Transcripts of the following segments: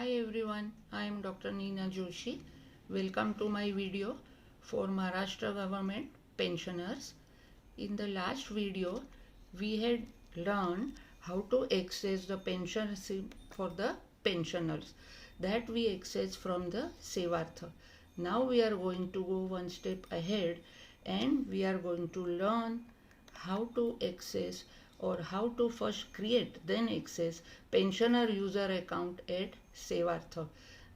Hi everyone, I am Dr. Neena Joshi. Welcome to my video for Maharashtra government pensioners. In the last video, we had learned how to access the pension scheme for the pensioners that we access from the sevartha. Now we are going to go one step ahead and we are going to learn how to access or how to first create then access pensioner user account at sevartha.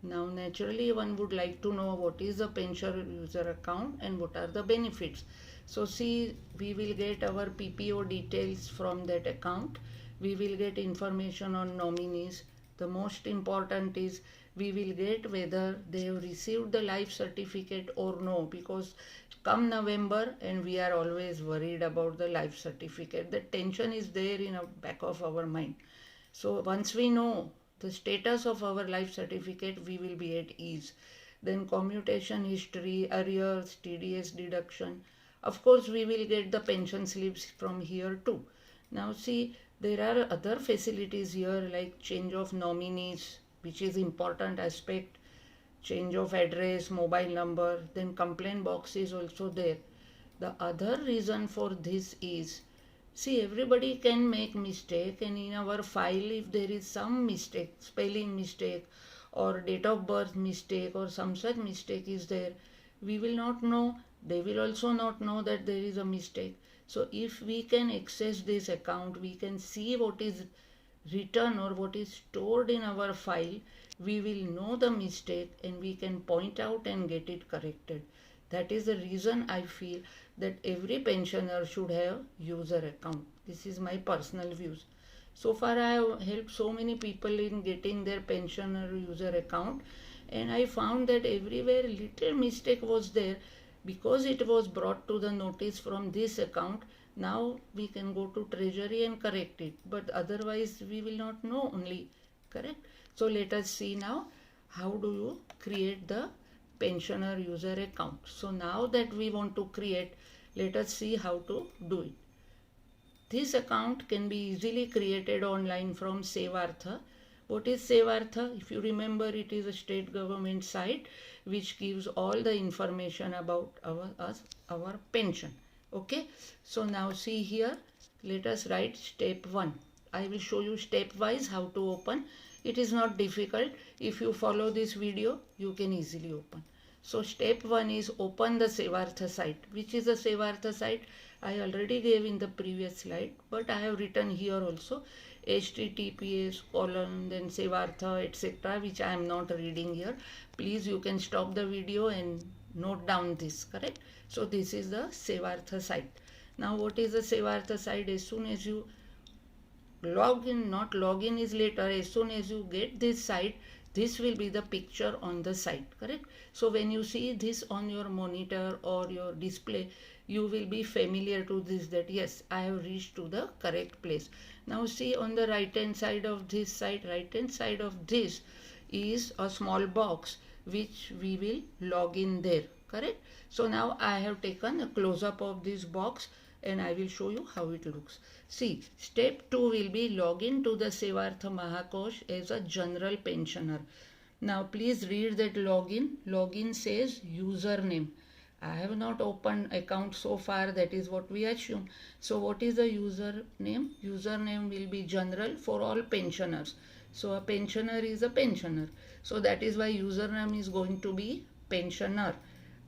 Now naturally one would like to know what is a pensioner user account and what are the benefits. So see, we will get our PPO details from that account. We will get information on nominees. The most important is we will get whether they have received the life certificate or no, because come November and we are always worried about the life certificate. The tension is there in the back of our mind. So once we know the status of our life certificate, we will be at ease. Then commutation history, arrears, TDS deduction. Of course, we will get the pension slips from here too. Now see, there are other facilities here like change of nominees, which is important aspect, change of address, mobile number, then complaint box is also there. The other reason for this is, see, everybody can make mistake, and in our file if there is some mistake, spelling mistake or date of birth mistake or some such mistake is there, we will not know, they will also not know that there is a mistake. So if we can access this account, we can see what is written or what is stored in our file, we will know the mistake and we can point out and get it corrected. That is the reason I feel that every pensioner should have user account. This is my personal views. So far I have helped so many people in getting their pensioner user account, and I found that everywhere little mistake was there. Because it was brought to the notice from this account, now we can go to treasury and correct it, but otherwise we will not know only, correct? So let us see now how do you create the pensioner user account. So now that we want to create, let us see how to do it. This account can be easily created online from sevartha. What is sevartha? If you remember, it is a state government site which gives all the information about our pension. Okay, so now see here, let us write step 1. I will show you step wise how to open. It is not difficult. If you follow this video, you can easily open. So step 1 is open the sevartha site. Which is the sevartha site? I already gave in the previous slide, but I have written here also https then sevartha etc., which I am not reading here. Please, you can stop the video and note down this, correct? So this is the sevartha site. Now what is the sevartha site? As soon as you log in, not login is later, as soon as you get this site, this will be the picture on the site, correct? So when you see this on your monitor or your display, you will be familiar to this, that yes, I have reached to the correct place. Now see on the right hand side of this site, right hand side of this is a small box which we will log in there, correct? So now I have taken a close up of this box and I will show you how it looks. See, step 2 will be login to the sevartha Mahakosh as a general pensioner. Now please read that login. Login says username. I have not opened account so far, that is what we assume. So what is the username? Username will be general for all pensioners. So a pensioner is a pensioner. So that is why username is going to be pensioner.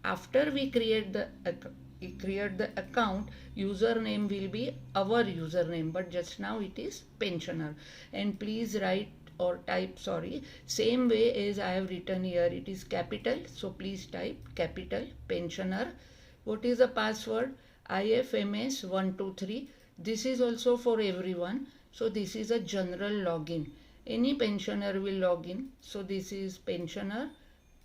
After we create the account, username will be our username, but just now it is pensioner. And please write or type, same way as I have written here, it is capital, so please type capital pensioner. What is the password? IFMS 123. This is also for everyone, so this is a general login. Any pensioner will log in. So this is pensioner,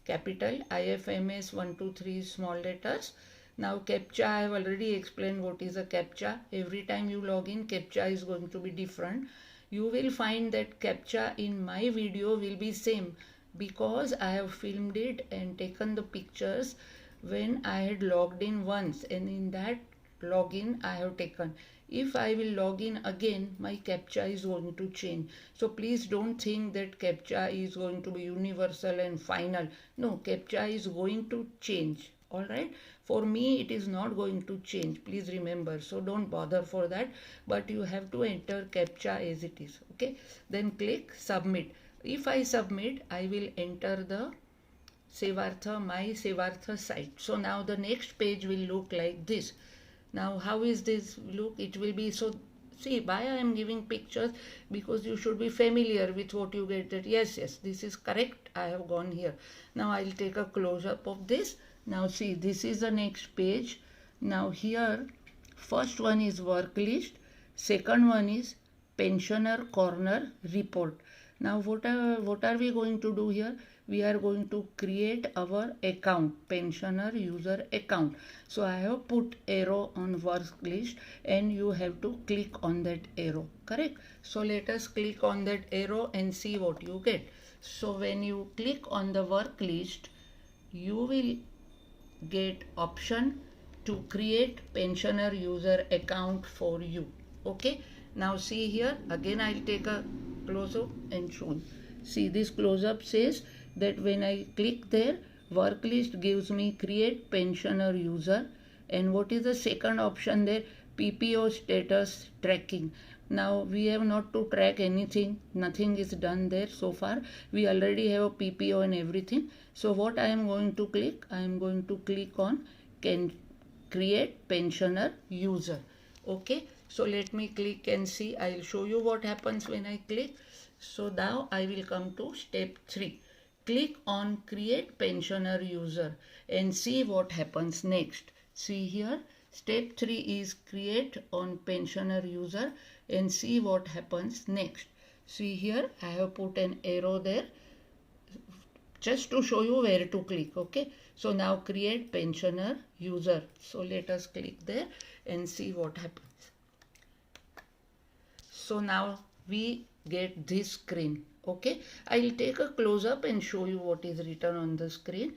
capital, IFMS 123 small letters. Now CAPTCHA, I have already explained what is a CAPTCHA. Every time you log in, CAPTCHA is going to be different. You will find that CAPTCHA in my video will be same, because I have filmed it and taken the pictures when I had logged in once, and in that login I have taken. If I will log in again, my CAPTCHA is going to change. So please don't think that CAPTCHA is going to be universal and final. No, CAPTCHA is going to change. Alright, for me it is not going to change, please remember, so don't bother for that, but you have to enter CAPTCHA as it is. Okay, then click submit. If I submit, I will enter the sevartha, my sevartha site. So now the next page will look like this. Now how is this look? It will be, so see, why I am giving pictures, because you should be familiar with what you get, that yes, this is correct, I have gone here. Now I'll take a close up of this. Now see, this is the next page. Now here, first one is work list, second one is pensioner corner report. Now what are we going to do here? We are going to create our account, pensioner user account. So I have put arrow on work list and you have to click on that arrow, correct? So let us click on that arrow and see what you get. So when you click on the work list, you will get option to create pensioner user account for you. Okay, now see here, again I'll take a close up and show you. See, this close up says that when I click there, work list gives me create pensioner user, and what is the second option there? PPO status tracking. Now we have not to track anything, nothing is done there so far. We already have a PPO and everything. So what I am going to click? I am going to click on can create pensioner user. Okay, so let me click and see. I will show you what happens when I click. So now I will come to step 3. Click on create pensioner user and see what happens next. See here, step 3 is create on pensioner user and see what happens next. See here, I have put an arrow there just to show you where to click. Okay, so now create pensioner user. So let us click there and see what happens. So now we get this screen. Okay, I will take a close up and show you what is written on the screen.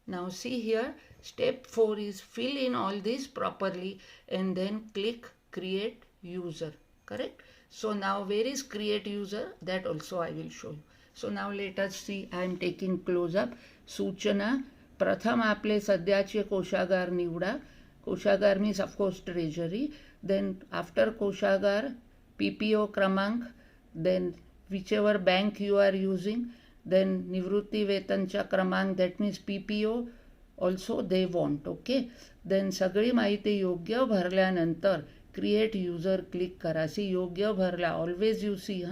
Now see here, step 4 is fill in all this properly and then click create user, correct? So now where is create user? That also I will show you. So now let us see, I am taking close up. सूचना, प्रथम आपले सध्याचे कोशागार निवडा. कोशागार means of course treasury. Then after कोशागार, PPO क्रमांक, then whichever bank you are using, then निवृत्ती वेतनचा क्रमांक, that means PPO also they want. Okay, then सगळी माहिती योग्य भरल्यानंतर create user click करा. See, योग्य भरला, always you see,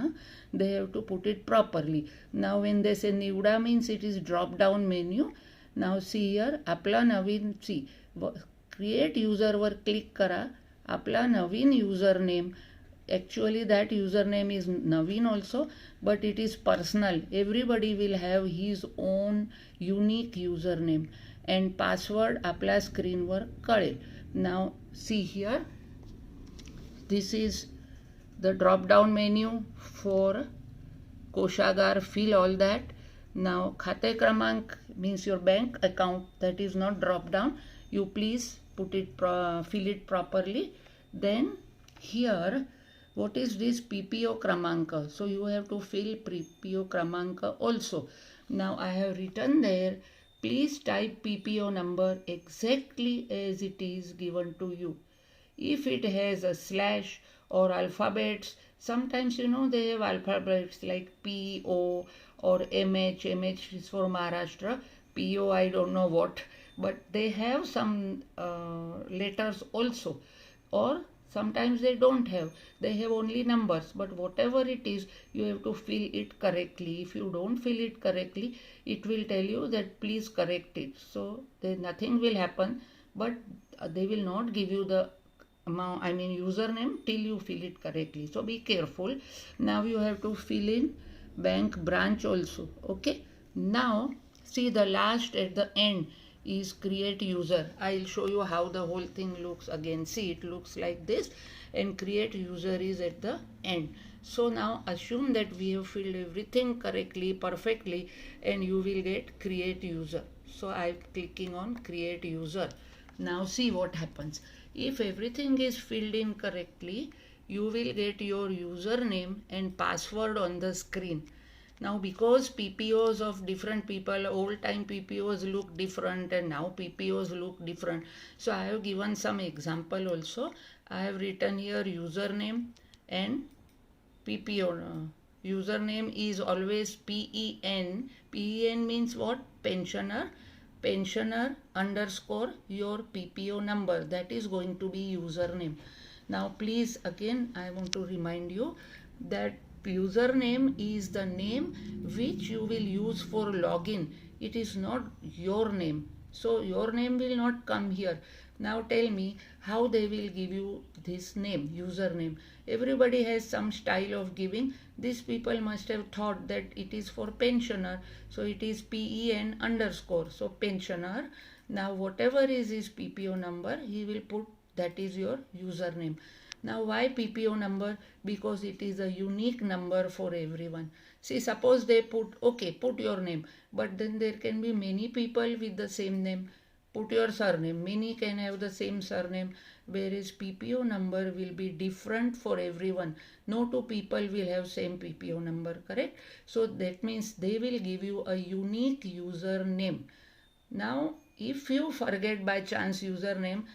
they have to put it properly. Now when they say निवडा means it is drop down menu. Now see here, आपला नवीन, see, create user वर click करा. आपला नवीन username, actually that username is Naveen also, but it is personal. Everybody will have his own unique username and password आपल्या screen वर कळेल. Now see here, this is the drop down menu for कोशागार, fill all that. Now खाते क्रमांक means your bank account, that is not drop down. You please put it, fill it properly. Then here, what is this PPO क्रमांक? So you have to fill PPO क्रमांक also. Now I have written there, please type PPO number exactly as it is given to you. If it has a slash or alphabets, sometimes they have alphabets like PO or MH. MH is for Maharashtra. PO I don't know what, but they have some letters also. Or sometimes they don't have, they have only numbers, but whatever it is, you have to fill it correctly. If you don't fill it correctly, it will tell you that please correct it. So nothing will happen, but they will not give you the amount, username till you fill it correctly. So be careful. Now you have to fill in bank branch also. Okay, now see the last at the end is create user. I'll show you how the whole thing looks again. See, it looks like this, and create user is at the end. So now assume that we have filled everything correctly, perfectly, and you will get create user. So I'm clicking on create user. Now see what happens. If everything is filled in correctly, you will get your username and password on the screen. Now because PPOs of different people, old time PPOs look different and now PPOs look different. So I have given some example also. I have written here username and PPO. Username is always PEN. PEN means what? Pensioner. Pensioner underscore your PPO number. That is going to be username. Now please again I want to remind you that username is the name which you will use for login. It is not your name. So your name will not come here. Now tell me how they will give you this name, username. Everybody has some style of giving. These people must have thought that it is for pensioner. So it is PEN underscore. So pensioner. Now whatever is his PPO number, he will put that is your username. Now why PPO number? Because it is a unique number for everyone. See, suppose they put, okay, put your name. But then there can be many people with the same name. Put your surname. Many can have the same surname, whereas PPO number will be different for everyone. No two people will have same PPO number, correct? So that means they will give you a unique username. Now, if you forget by chance username,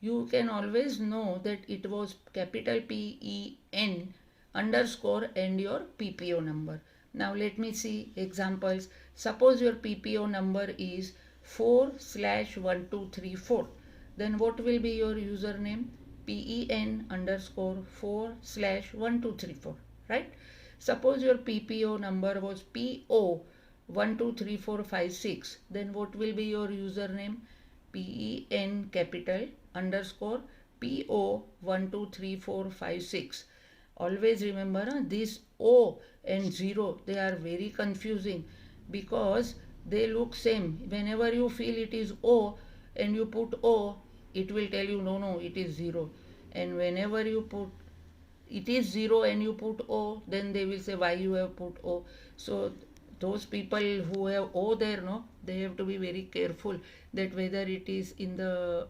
you can always know that it was capital PEN underscore and your PPO number. Now let me see examples. Suppose your PPO number is 4/1234. Then what will be your username? PEN underscore 4/1234. Right? Suppose your PPO number was PO 123456. Then what will be your username? PEN capital underscore PO 123456. Always remember this O and 0, they are very confusing because they look same. Whenever you feel it is O and you put O, it will tell you no, it is 0. And whenever you put it is 0 and you put O, then they will say why you have put O. So those people who have O there, no, they have to be very careful that whether it is in the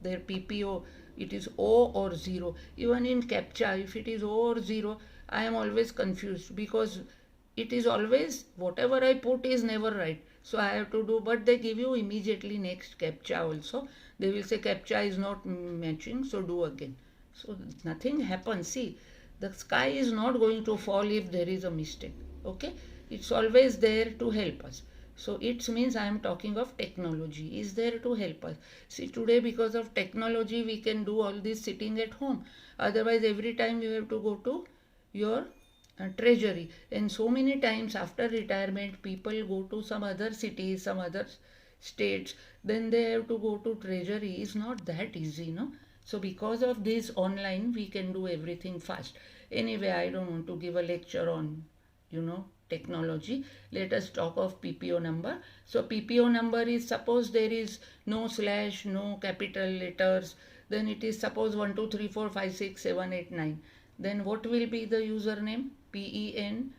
their PPO it is O or 0. Even in CAPTCHA, if it is O or 0, I am always confused because it is always whatever I put is never right. So I have to do, but they give you immediately next CAPTCHA also. They will say CAPTCHA is not matching, so do again. So nothing happens. See, the sky is not going to fall if there is a mistake. Okay, it's always there to help us. So it means I am talking of technology is there to help us. See, today because of technology we can do all this sitting at home. Otherwise every time you have to go to your treasury, and so many times after retirement people go to some other cities, some other states, then they have to go to treasury. It's not that easy, no. So because of this online we can do everything fast. Anyway, I don't want to give a lecture on technology. Let us talk of PPO number. So PPO number is, suppose there is no slash, no capital letters, then it is suppose 1 2 3 4 5 6 7 8 9. Then what will be the username? PEN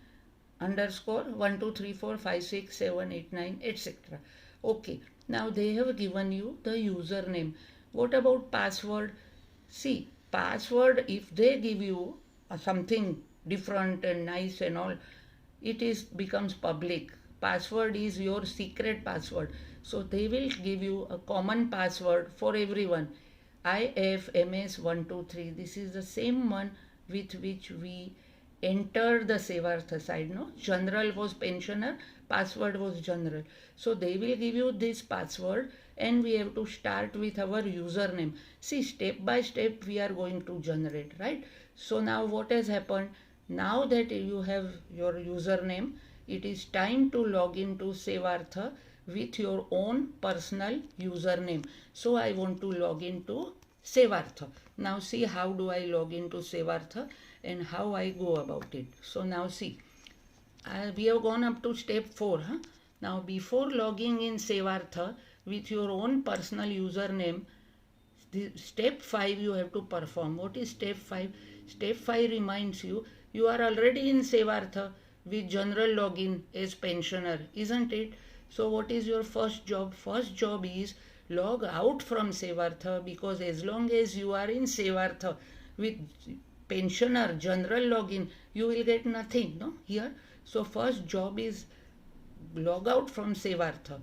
underscore 1 2 3 4 5 6 7 8 9 etc. Okay, now they have given you the username. What about password? See, password, if they give you something different and nice and all, it becomes public. Password is your secret password. So they will give you a common password for everyone. IFMS123. This is the same one with which we enter the sevartha side. No, general was pensioner, password was general. So they will give you this password and we have to start with our username. See, step by step we are going to generate, right? So now what has happened? Now that you have your username, it is time to log into sevartha with your own personal username. So I want to log into sevartha. Now see how do I log into sevartha and how I go about it. So now see, we have gone up to step 4. Now before logging in sevartha with your own personal username, step 5 you have to perform. What is step 5? Step 5 reminds you, you are already in sevartha with general login as pensioner, isn't it? So what is your first job? First job is log out from sevartha, because as long as you are in sevartha with pensioner general login, you will get nothing, no, here. So first job is log out from sevartha.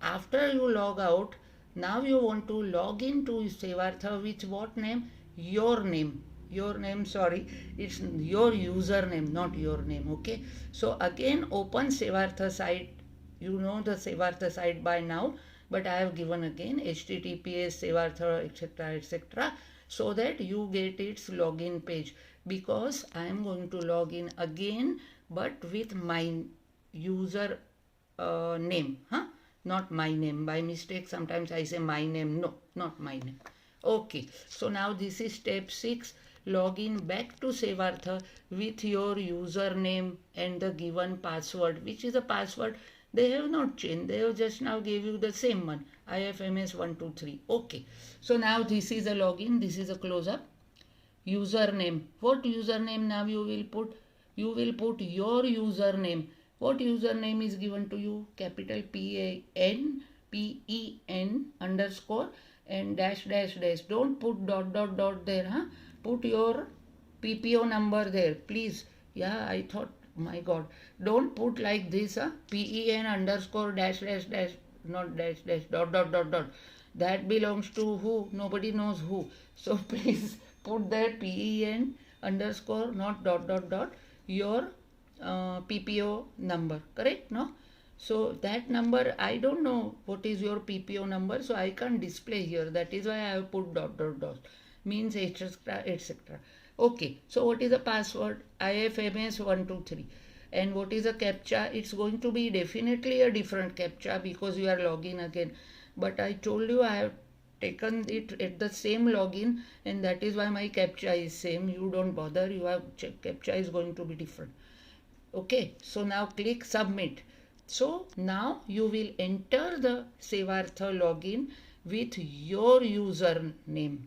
After you log out, now you want to log into sevartha with what name? Your name. Your name, sorry, it's your username, not your name. Okay, so again open sevartha site. You know the sevartha site by now, but I have given again https sevartha etc etc, so that you get its login page, because I am going to log in again but with my user name, not my name. By mistake sometimes I say my name. No, not my name. Okay, so now this is step 6. Log in back to sevartha with your username and the given password, which is a password they have not changed. They have just now gave you the same one, IFMS123. Okay, so now this is a login. This is a close up. Username. What username now you will put? You will put your username. What username is given to you? Capital PEN underscore and dash dash dash. Don't put dot dot dot there, Put your PPO number there, please. Yeah, I thought, my God, don't put like this, PEN underscore dash dash dash, not dash dash, dot dot dot dot. That belongs to who? Nobody knows who. So please put that PEN underscore, not dot dot dot, your PPO number, correct? No? So that number, I don't know what is your PPO number, so I can't display here. That is why I have put dot dot dot, means etc etc. Okay, so what is the password? IFMS123. And what is a captcha? It's going to be definitely a different captcha because you are logging again. But I told you I have taken it at the same login, and that is why my captcha is same. You don't bother, you have captcha is going to be different. Okay, so now click submit. So now you will enter the sevartha login with your username,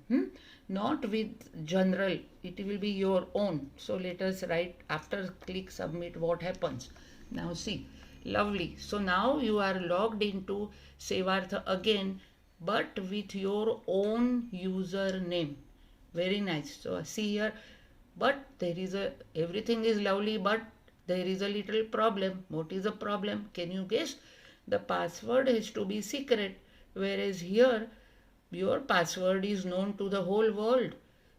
not with general. It will be your own. So let us write after click submit what happens. Now see, lovely. So now you are logged into sevartha again, but with your own username. Very nice. So see here, but there is a, everything is lovely, but there is a little problem. What is the problem? Can you guess? The password has to be secret, whereas here your password is known to the whole world,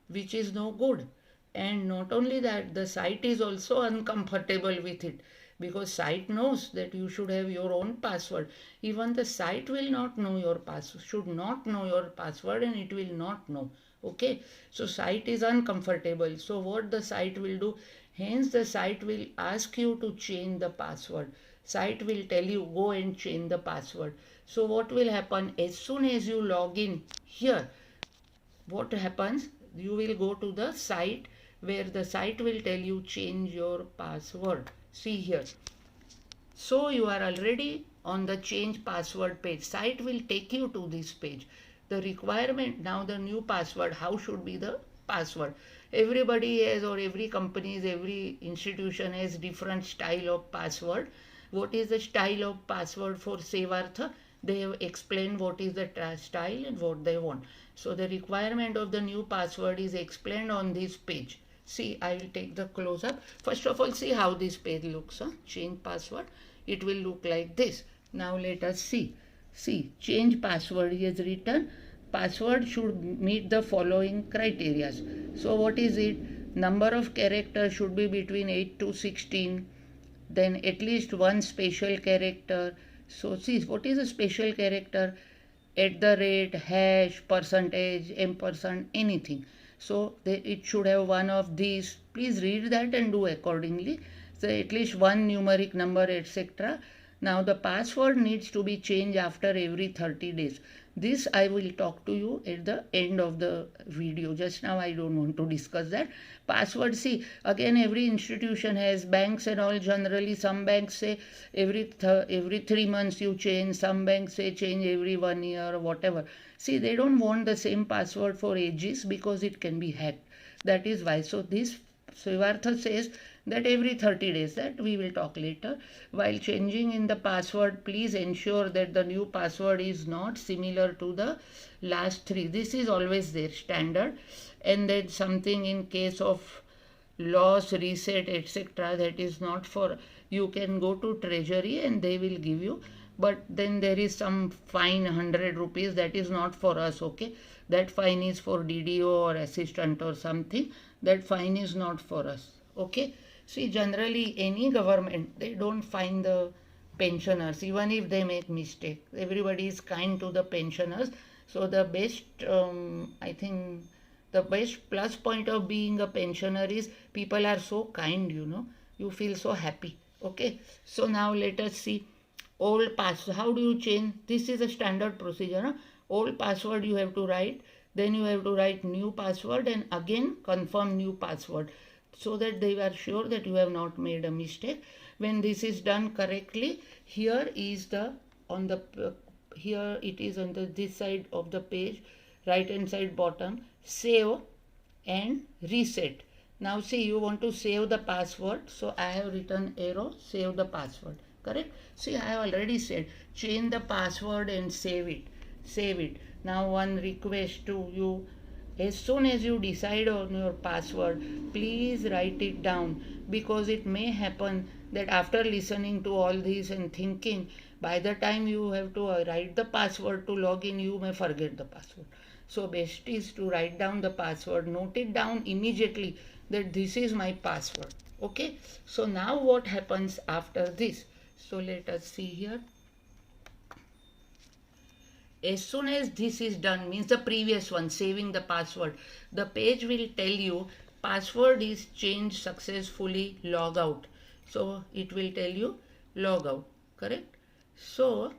which is no good. And not only that, the site is also uncomfortable with it, because site knows that you should have your own password. Even the site will not know your password, should not know your password, and it will not know. Okay, so site is uncomfortable. So what the site will do? Hence the site will ask you to change the password. Site will tell you go and change the password. So what will happen? As soon as you log in here, what happens? You will go to the site where the site will tell you change your password. See here. So you are already on the change password page. Site will take you to this page. The requirement now, the new password, how should be the password? Everybody has, or every company, every institution has different style of password. What is the style of password for sevartha? They have explained what is the style and what they want. So the requirement of the new password is explained on this page. See, I will take the close up. First of all, see how this page looks. Change password. It will look like this. Now let us see. See, change password. He has written password should meet the following criteria. So what is it? Number of characters should be between 8 to 16. Then at least one special character. So see, what is a special character? At the rate, hash, percentage, ampersand, anything. So it should have one of these. Please read that and do accordingly. So at least one numeric number, etc. Now the password needs to be changed after every 30 days. This I will talk to you at the end of the video. Just now I don't want to discuss that. Password, see, again every institution has, banks and all, generally some banks say every 3 months you change, some banks say change every 1 year or whatever. See, they don't want the same password for ages because it can be hacked. That is why. So this sevartha says that every 30 days, that we will talk later. While changing in the password, please ensure that the new password is not similar to the last three. This is always their standard. And then something in case of loss, reset, etc., that is not for, you can go to treasury and they will give you, but then there is some fine 100 rupees, that is not for us. Okay, that fine is for DDO or assistant or something. That fine is not for us. Okay, see, generally any government, they don't fine the pensioners even if they make mistake. Everybody is kind to the pensioners. So the best I think the best plus point of being a pensioner is people are so kind, you feel so happy. Okay, so now let us see old password. How do you change? This is a standard procedure. Old password you have to write, then you have to write new password and again confirm new password, so that they are sure that you have not made a mistake. When this is done correctly, here is the on the here it is on the this side of the page, right hand side bottom, save and reset. Now see, you want to save the password, so I have written arrow, save the password. Correct? See, I have already said change the password and save it. Now one request to you, as soon as you decide on your password, please write it down, because it may happen that after listening to all this and thinking, by the time you have to write the password to log in, you may forget the password. So best is to write down the password, note it down immediately that this is my password. Okay, so now what happens after this? So let us see here. As soon as this is done, means the previous one, saving the password, the page will tell you password is changed successfully, log out. So it will tell you log out. Correct? So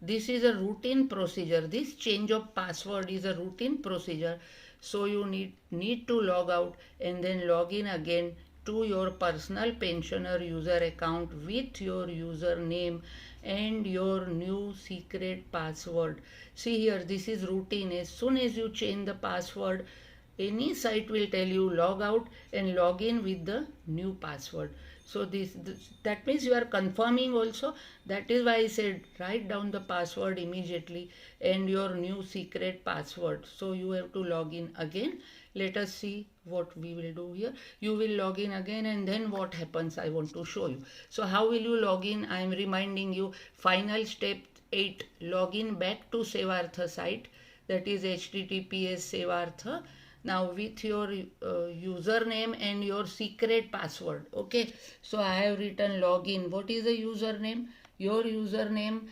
this is a routine procedure. This change of password is a routine procedure. So you need to log out and then log in again to your personal pensioner user account with your username and your new secret password. See here, this is routine. As soon as you change the password, any site will tell you log out and log in with the new password. So that means you are confirming also. That is why I said write down the password immediately and your new secret password. So you have to log in again. Let us see what we will do here. You will log in again and then what happens I want to show you. So how will you log in? I am reminding you, final step 8, log in back to Sevartha site, that is https sevartha. Now with your username and your secret password. Okay, so I have written login. What is the username? Your username,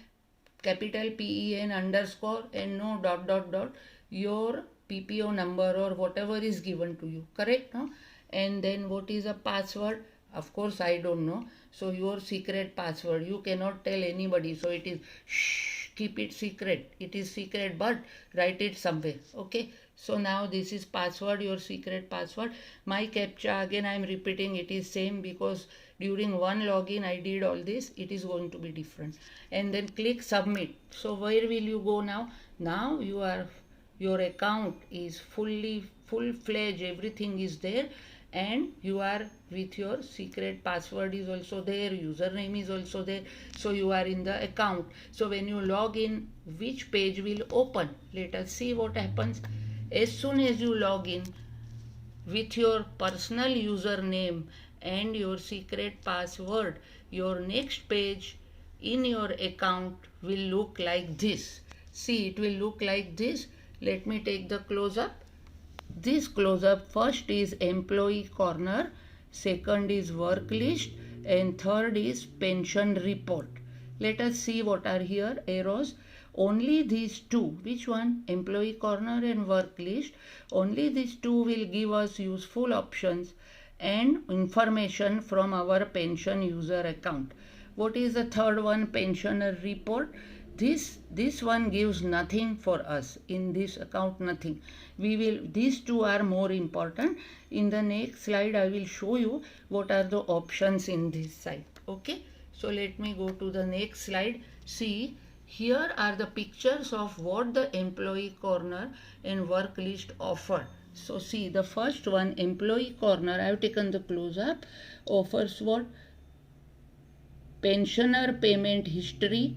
capital PEN underscore and no ... your PPO number or whatever is given to you. Correct? No? And then what is a password? Of course I don't know. So your secret password, you cannot tell anybody. So it is shh, keep it secret. It is secret, but write it somewhere. Okay. So now this is password, your secret password. My captcha, again I am repeating, it is same because during one login I did all this. It is going to be different. And then click submit. So where will you go now? Now your account is full-fledged, everything is there, and you are with your secret password is also there, username is also there. So you are in the account. So when you log in, which page will open? Let us see what happens. As soon as you log in with your personal username and your secret password, your next page in your account will look like this. See, it will look like this. Let me take the close-up. This close-up, first is employee corner, second is work list, and third is pension report. Let us see what are here, arrows. Only these two, which one? Employee corner and work list. Only these two will give us useful options and information from our pension user account. What is the third one? Pensioner report. This one gives nothing for us. In this account, nothing. These two are more important. In the next slide, I will show you what are the options in this site. Okay. So let me go to the next slide. See, here are the pictures of what the employee corner and work list offer. So see, the first one, employee corner, I have taken the close up, offers what? Pensioner payment history,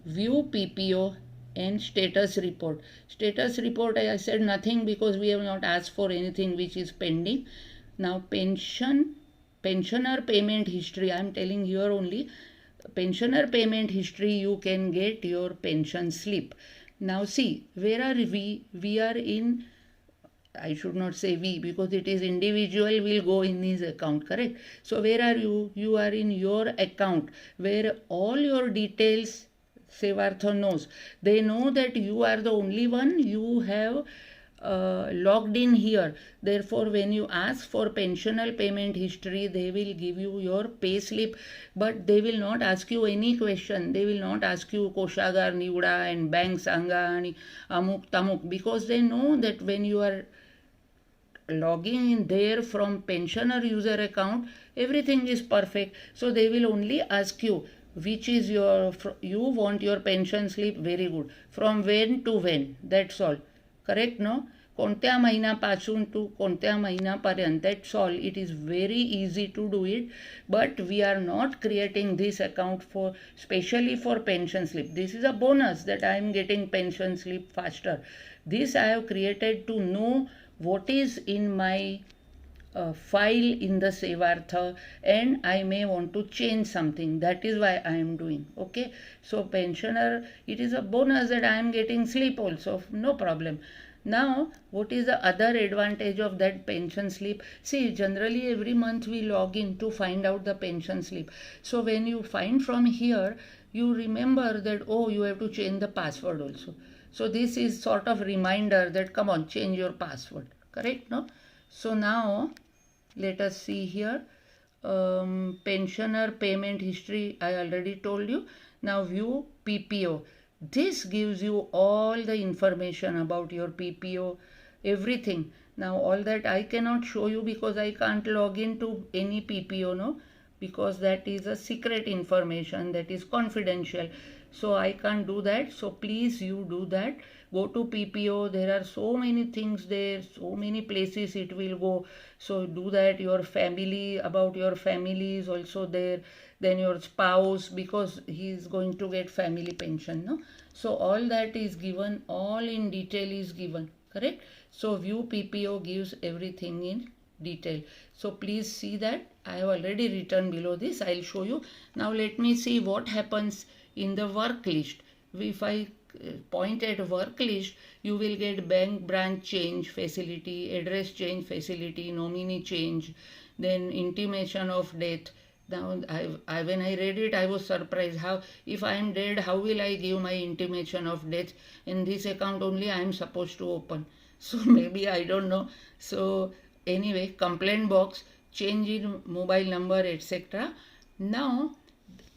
view PPO, and status report. Status report, I said nothing because we have not asked for anything which is pending. Now pensioner payment history, I am telling here only, pensioner payment history, you can get your pension slip. Now see, where are we? We are in, I should not say we because it is individual will go in his account, correct? So where are you? You are in your account where all your details sevartha knows. They know that you are the only one, you have logged in here. Therefore, when you ask for pensional payment history, they will give you your pay slip, but they will not ask you any question. They will not ask you koshagar nivda and bank sanga and amuk tamuk, because they know that when you are logging in there from pensioner user account, everything is perfect. So they will only ask you which is your, you want your pension slip, very good, from when to when, that's all, correct? No, कोणत्या महिन्यापासून to कोणत्या महिन्यापर्यंत, that's all. It is very easy to do it, but we are not creating this account for specially for pension slip. This is a bonus that I am getting pension slip faster. This I have created to know what is in my file in the sevartha, and I may want to change something. That is why I am doing. Okay, so pensioner, it is a bonus that I am getting slip also, no problem. Now, what is the other advantage of that pension slip? See, generally every month we log in to find out the pension slip. So when you find from here, you remember that, oh, you have to change the password also. So this is sort of reminder that, come on, change your password, correct? No? So now, let us see here. Pensioner payment history, I already told you. Now view PPO. This gives you all the information about your PPO, everything. Now all that I cannot show you because I can't log into any PPO, no, because that is a secret information, that is confidential. So I can't do that. So please you do that. Go to PPO. There are so many things there, so many places it will go. So do that. Your family, about your family is also there. Then your spouse, because he is going to get family pension, no? So all that is given, all in detail is given, correct? So view PPO gives everything in detail. So please see that. I have already written below this. I will show you. Now let me see what happens in the work list. If I point at work list, you will get bank branch change facility, address change facility, nominee change, then intimation of death. Now, when I read it, I was surprised. How, if I am dead, how will I give my intimation of death? In this account only I am supposed to open. So maybe I don't know. So anyway, complaint box, change in mobile number, etc. Now,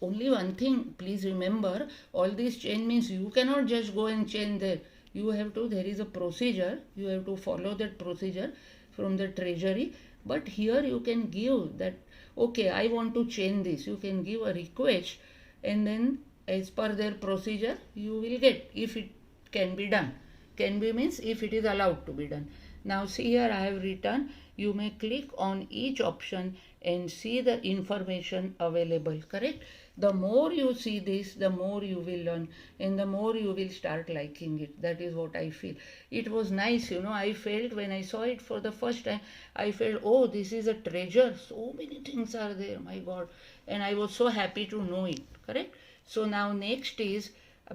only one thing, please remember, all this change means you cannot just go and change there. You have to, there is a procedure, you have to follow that procedure from the treasury. But here you can give that, okay, I want to change this. You can give a request, and then as per their procedure, you will get, if it can be done. Can be means if it is allowed to be done. Now see here I have written, you may click on each option and see the information available, correct? The more you see this, the more you will learn, and the more you will start liking it. That is what I feel. It was nice, you know, I felt when I saw it for the first time, I felt, oh, this is a treasure. So many things are there, my God. And I was so happy to know it, correct? So now next is,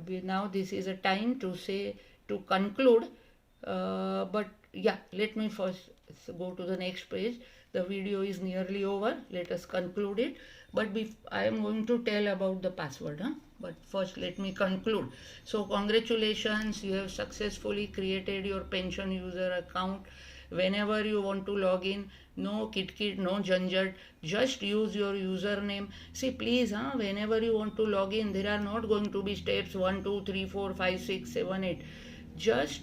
now this is a time to say, to conclude. But yeah, let me first go to the next page. The video is nearly over. Let us conclude it. But I am going to tell about the password. But first let me conclude. So congratulations, you have successfully created your pension user account. Whenever you want to log in, no kit, no janjat, just use your username. See, please, whenever you want to log in, there are not going to be steps 1, 2, 3, 4, 5, 6, 7, 8. Just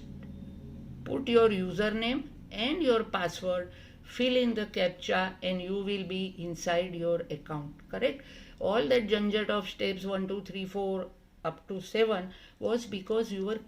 put your username and your password, fill in the captcha, and you will be inside your account, correct? All that janjat of steps 1, 2, 3, 4 up to 7 was because you were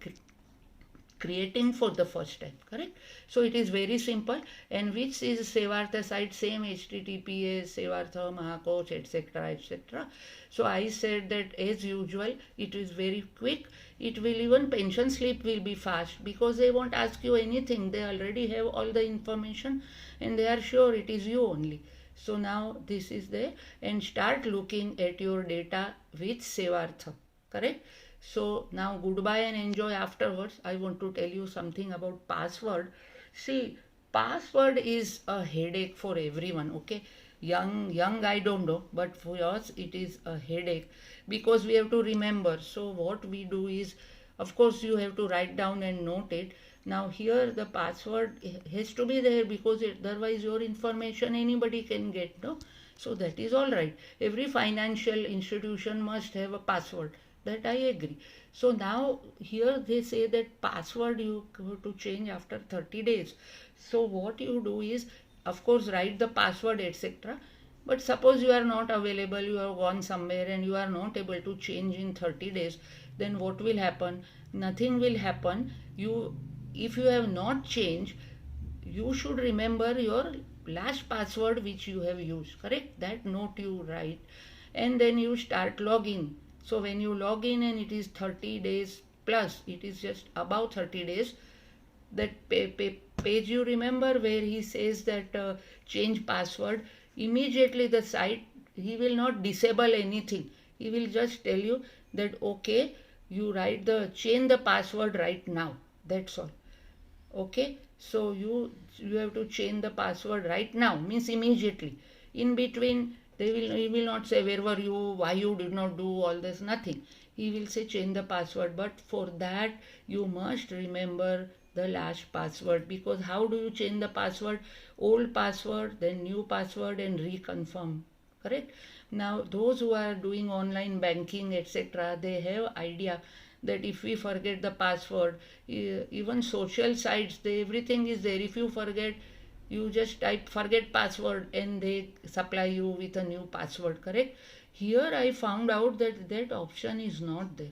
creating for the first time, correct? So it is very simple, and which is sevartha site, same https sevartha mahakosh etc etc. So I said that as usual it is very quick. It will, even pension slip will be fast, because they won't ask you anything. They already have all the information and they are sure it is you only. So now this is there, and start looking at your data with sevartha, correct? So now goodbye and enjoy afterwards. I want to tell you something about password. See, password is a headache for everyone, okay? Young, I don't know, but for us it is a headache, because we have to remember. So what we do is, of course, you have to write down and note it. Now here the password has to be there, because otherwise your information anybody can get, no? So that is all right. Every financial institution must have a password. That I agree. So now here they say that password you have to change after 30 days. So what you do is, of course, write the password etc. But suppose you are not available, you have gone somewhere and you are not able to change in 30 days, then what will happen? Nothing will happen. If you have not changed, you should remember your last password which you have used, correct? That note you write, and then you start login. So when you log in and it is 30 days plus, it is just above 30 days, that page you remember where he says that change password, immediately the site, he will not disable anything. He will just tell you that okay, you change the password right now. That's all. Okay, so you have to change the password right now, means immediately. In between, he will not say where were you, why you did not do all this, nothing. He will say change the password, but for that you must remember the last password, because how do you change the password? Old password, then new password, and reconfirm, correct? Now those who are doing online banking etc., they have idea that if we forget the password, even social sites, everything is there. If you forget, you just type forget password and they supply you with a new password, correct? Here I found out that that option is not there.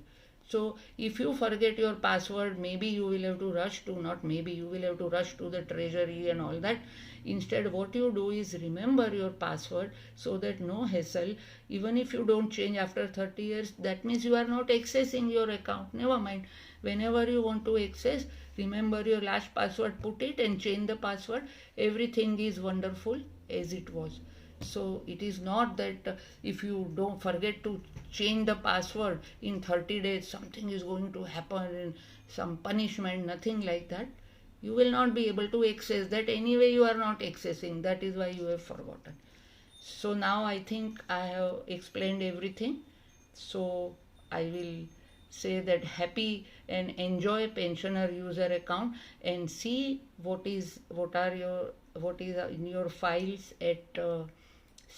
So if you forget your password, maybe you will have to rush to, not maybe, you will have to rush to the treasury and all that. Instead, what you do is remember your password, so that no hassle. Even if you don't change after 30 years, that means you are not accessing your account. Never mind. Whenever you want to access, remember your last password, put it and change the password. Everything is wonderful as it was. So it is not that if you don't forget to change the password in 30 days, something is going to happen and some punishment, nothing like that. You will not be able to access that. Anyway, you are not accessing. That is why you have forgotten. So now I think I have explained everything. So I will say that happy and enjoy pensioner user account, and see what is in your files at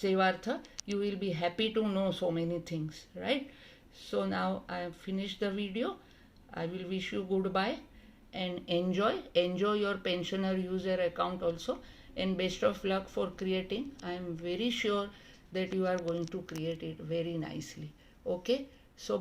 sevartha. You will be happy to know so many things, right? So now I have finished the video. I will wish you goodbye and enjoy your pensioner user account also, and best of luck for creating. I am very sure that you are going to create it very nicely. Okay,